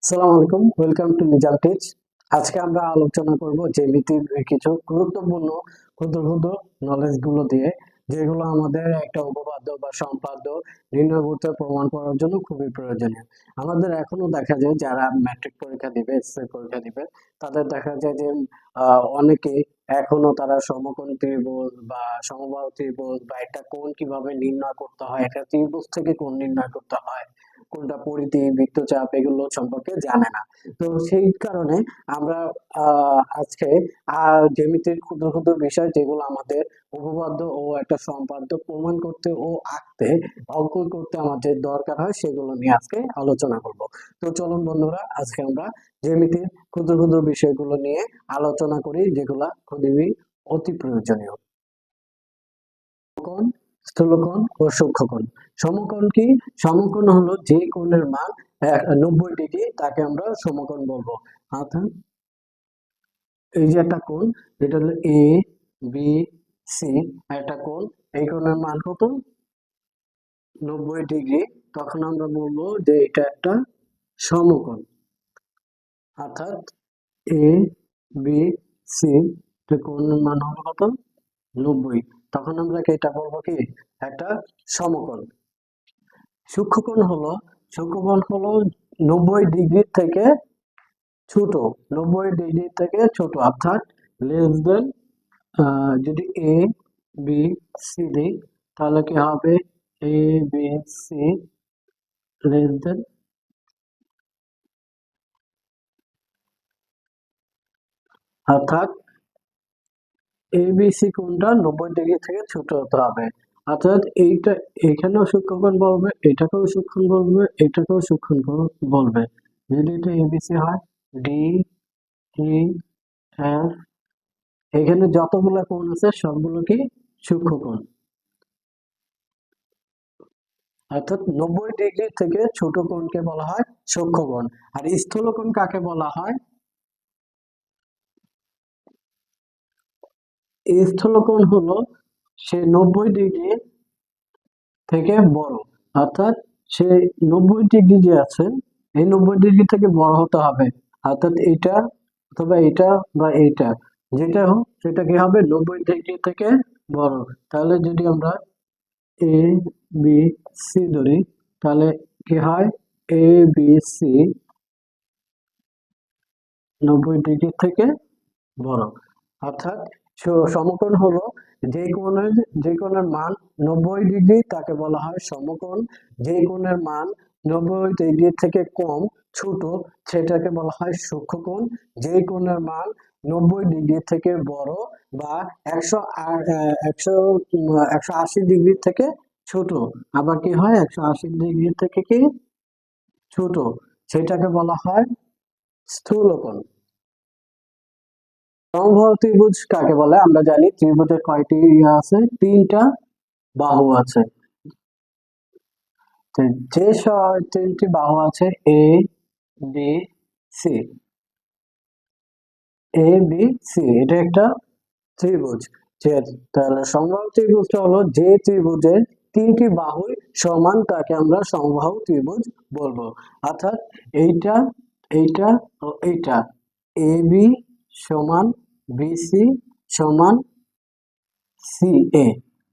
আসসালামু আলাইকুম, welcome to Nizam teach. আজকে আমরা আলোচনা করব জ্যামিতির কিছু গুরুত্বপূর্ণ ক্ষুদ্র ক্ষুদ্র নলেজ গুলো দিয়ে, যেগুলো আমাদের একটা উপপাদ্য বা সম্পাদ্য নির্ণয় করতে প্রমাণ করার জন্য খুবই প্রয়োজনীয়। আমাদের এখনো দেখা যায় যারা ম্যাট্রিক পরীক্ষা দিবে, এসএসসি পরীক্ষা দিবে, তাদের দেখা যায় যে অনেকে এখনো তারা সমকোণ ত্রিভুজ বা সমবাহু ত্রিভুজ বা একটা কোণ কিভাবে নির্ণয় করতে হয়, একটা ত্রিভুজ থেকে কোণ নির্ণয় করতে হয়, কোনটা পরিধি, বৃত্তচাপ এগুলো সম্পর্কে জানে না। তো সেই কারণে আমরা আজকে জ্যামিতির ক্ষুদ্র ক্ষুদ্র বিষয় যেগুলো আমাদের উপপাদ্য ও একটা সম্পাদ্য প্রমাণ করতে ও আঁকতে, অঙ্কন করতে আমাদের দরকার হয়, সেগুলো নিয়ে আজকে আলোচনা করব। তো চলুন বন্ধুরা, আজকে আমরা জ্যামিতির ক্ষুদ্র ক্ষুদ্র বিষয়গুলো নিয়ে আলোচনা করি, যেগুলা খুবই অতি প্রয়োজনীয়। সমকোণ, স্থূলকোণ ও সূক্ষ্মকোণ। সমকোণ কি? সমকোণ হলো যে কোণের মান 90 ডিগ্রি, তাকে আমরা সমকোণ বলবো। অর্থাৎ এই যে একটা কোণ, যেটা হলো এ বি সি, একটা কোণ, এই কোণের মান কত? 90 ডিগ্রি। তখন আমরা বলবো যে এটা একটা সমকোণ। অর্থাৎ এ বি সি, কোণের মান হলো কত? 90। তখন আমরা এটা বলবো কি? একটা সমকোণ। সূক্ষ্মকোণ হলো, সূক্ষ্মকোণ হলো 90 ডিগ্রি থেকে ছোট, 90 ডিগ্রি থেকে ছোট, অর্থাৎ লেস দেন, যদি এ বি সি দিই, তাহলে কি হবে? A B C less than, অর্থাৎ এ বি সি কোণটা 90 ডিগ্রি থেকে ছোট হতে হবে। অর্থাৎ এইটা, এখানেও সূক্ষ্মকোণ বলবে, এটাকেও সূক্ষ্মকোণ বলবে, এটাকেও সূক্ষ্মকোণ বলবে। যদি এটা এবিসি হয়, ডি ই এফ, এখানে যতগুলো কোণ আছে সবগুলো কি? সূক্ষ্মকোণ। অর্থাৎ 90 ডিগ্রি থেকে ছোট কোণকে বলা হয় সূক্ষ্মকোণ। আর স্থূলকোণ কাকে বলা হয়? স্থূলকোণ হলো সে 90 ডিগ্রি থেকে বড়, অর্থাৎ সে 90 ডিগ্রি যে আছে, এই 90 ডিগ্রি থেকে বড় হতে হবে। অর্থাৎ এটা অথবা এটা বা এইটা, যেটা হোক সেটা কি হবে? 90 ডিগ্রি থেকে বড়। তাহলে যদি আমরা এ বি সি ধরি, তাহলে কি হয়? এ বি সি 90 ডিগ্রি থেকে বড়। অর্থাৎ সমকোণ হলো যে কোণের মান 90 ডিগ্রি, তাকে বলা হয় সমকোণ। যে কোণের মান 90 ডিগ্রি থেকে কম, ছোট, সেটাকে বলা হয় সূক্ষ্মকোণ। যে কোণের মান 90 ডিগ্রি থেকে বড় বা 180 ডিগ্রি থেকে ছোট, আবার কি হয় 180 ডিগ্রি থেকে কি? ছোট, সেটাকে বলা হয় স্থূলকোণ। সমবাহু ত্রিভুজ কাকে বলে? আমরা জানি ত্রিভুজের কয়টি আছে? তিনটা বাহু আছে। তো যে তিনটি বাহু আছে, A B C, A B C, এটা একটা ত্রিভুজ। যে তাহলে সমবাহু ত্রিভুজটা হলো যে ত্রিভুজের তিনটি বাহুই সমান, তাকে আমরা সমবাহু ত্রিভুজ বলবো। অর্থাৎ এইটা, এইটা ও এইটা, এ বি সমান বিসি সমান সি এ,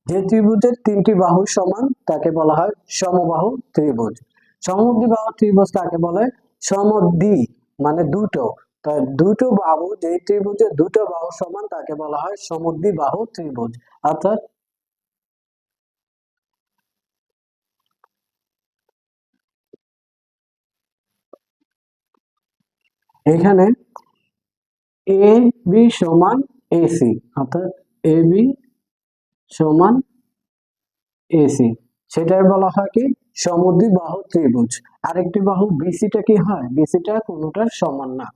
যে ত্রিভুজের তিনটি বাহু সমান তাকে বলা হয় সমবাহু ত্রিভুজ। সমদ্বিবাহু ত্রিভুজ কাকে বলে? সমদ্বি মানে দুটো, তাই দুটো বাহু, যে ত্রিভুজের দুটো বাহু সমান তাকে বলা হয় সমদ্বিবাহু ত্রিভুজ। অর্থাৎ এখানে এ বি সমান এসি, অর্থাৎ এ বি সমান এসি, সেটাই বলা হয় কি? সমদ্বিবাহু ত্রিভুজ। আরেকটি বাহু বিসিটা কি হয়? বিসিটা কোনোটার সমান না,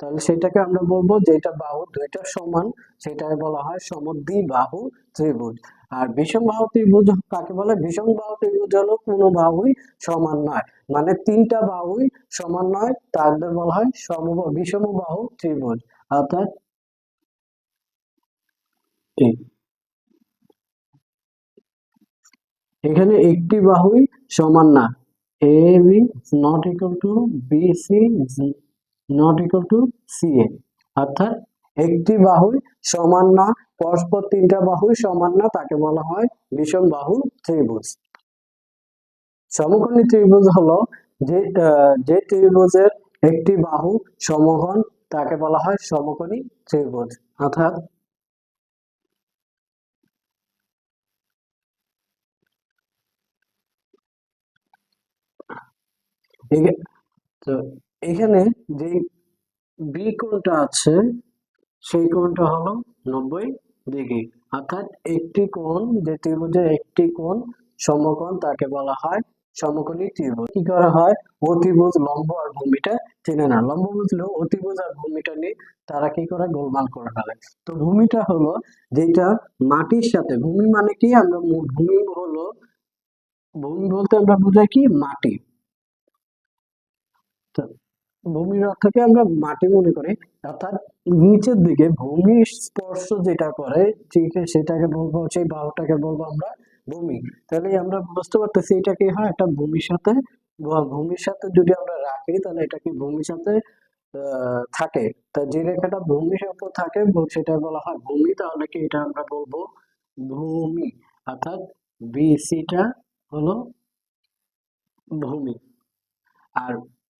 তাহলে সেটাকে আমরা বলবো যেটা বাহু দুইটা সমান, সেটাই বলা হয় সমদ্বিবাহু ত্রিভুজ। আর বিষমবাহু ত্রিভুজ কাকে বলে? বিষমবাহু ত্রিভুজ হলো কোনো বাহুই সমান নয়, মানে তিনটা বাহুই সমান নয়, তাদের বলা হয় বিষমবাহু ত্রিভুজ। অর্থাৎ এখানে একটি বাহুই সমান না, AB is not equal to BC is not equal to CA, অর্থাৎ একটি বাহুই সমান না, পরস্পর তিনটা বাহুই সমান না, তাকে বলা হয় বিষম বাহু ত্রিভুজ। সমকোণী ত্রিভুজ হলো যে ত্রিভুজের একটি বাহু সমকোণ, তাকে বলা হয় সমকোণী ত্রিভুজ। অর্থাৎ তো এখানে যে বি কোণটা আছে সেই কোণটা হলো 90 ডিগ্রি। অর্থাৎ একটি কোণ, যে ত্রিভুজের একটি কোণ সমকোণ, তাকে বলা হয় সমকোণী ত্রিভুজ। কি করা হয়, অতিভুজ লম্ব আর ভূমিটা চেনে না, লম্ব বুঝলেও অতিভুজ আর ভূমিটা নিয়ে তারা কি করে গোলমাল করে ফেলে। তো ভূমিটা হলো যেটা মাটির সাথে, ভূমি মানে কি, আমরা ভূমি হলো, ভূমি বলতে আমরা বোঝাই কি, মাটি। তো ভূমির অর্থকে আমরা মাটি মনে করি, অর্থাৎ নিচের দিকে ভূমি স্পর্শ যেটা করে, ঠিক সেটাকে বলবো, সেই বাহুটাকে বলবো আমরা ভূমি। তাহলে আমরা বুঝতে পারতেছি এটা কি হয়, একটা ভূমির সাথে যদি আমরা রাখি, তাহলে এটা কি ভূমির সাথে থাকে। তা যে রেখাটা ভূমির উপর থাকে সেটা বলা হয় ভূমি। তাহলে কি এটা আমরা বলবো ভূমি, অর্থাৎ বিসিটা হলো ভূমি। আর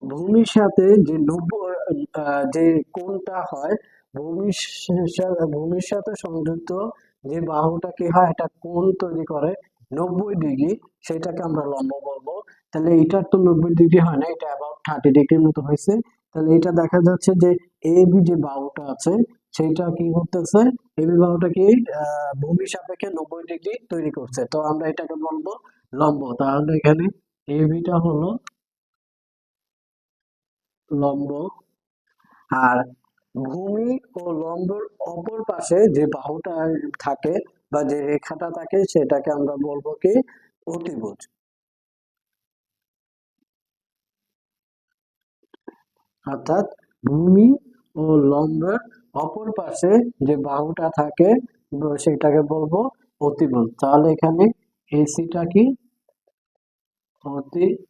ভূমির সাথে যে যে কোণটা হয়, ভূমির সাথে সংযুক্ত যে বাহুটা কি হয়, এটা কোণ তৈরি করে 90 ডিগ্রি, সেটাকে আমরা লম্ব বলবো। তাহলে এটার তো 90 ডিগ্রি হয় না, এটা অ্যাবাউট 30 ডিগ্রির মতো হয়েছে। তাহলে এটা দেখা যাচ্ছে যে এবি যে বাহুটা আছে সেইটা কি করতেছে, এবি বাহুটা কি ভূমির সাপেক্ষে 90 ডিগ্রি তৈরি করছে। তো আমরা এটাকে বলবো লম্ব। তাহলে এখানে এবিটা হলো লম্ব। আর ভূমি ও লম্বর অপর পাশে যে বাহুটা থাকে বা যে রেখাটা থাকে সেটাকে আমরা বলবো কি অতিভুজ। অর্থাৎ ভূমি ও লম্বের অপর পাশে যে বাহুটা থাকে সেটাকে বলবো অতিভুজ। তাহলে এখানে এসিটা কি অতিভুজ।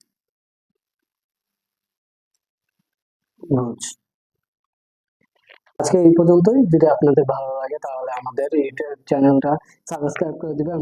আজকে এই পর্যন্তই। যদি আপনাদের ভালো লাগে তাহলে আমাদের ইউটিউব চ্যানেলটা সাবস্ক্রাইব করে দিবেন।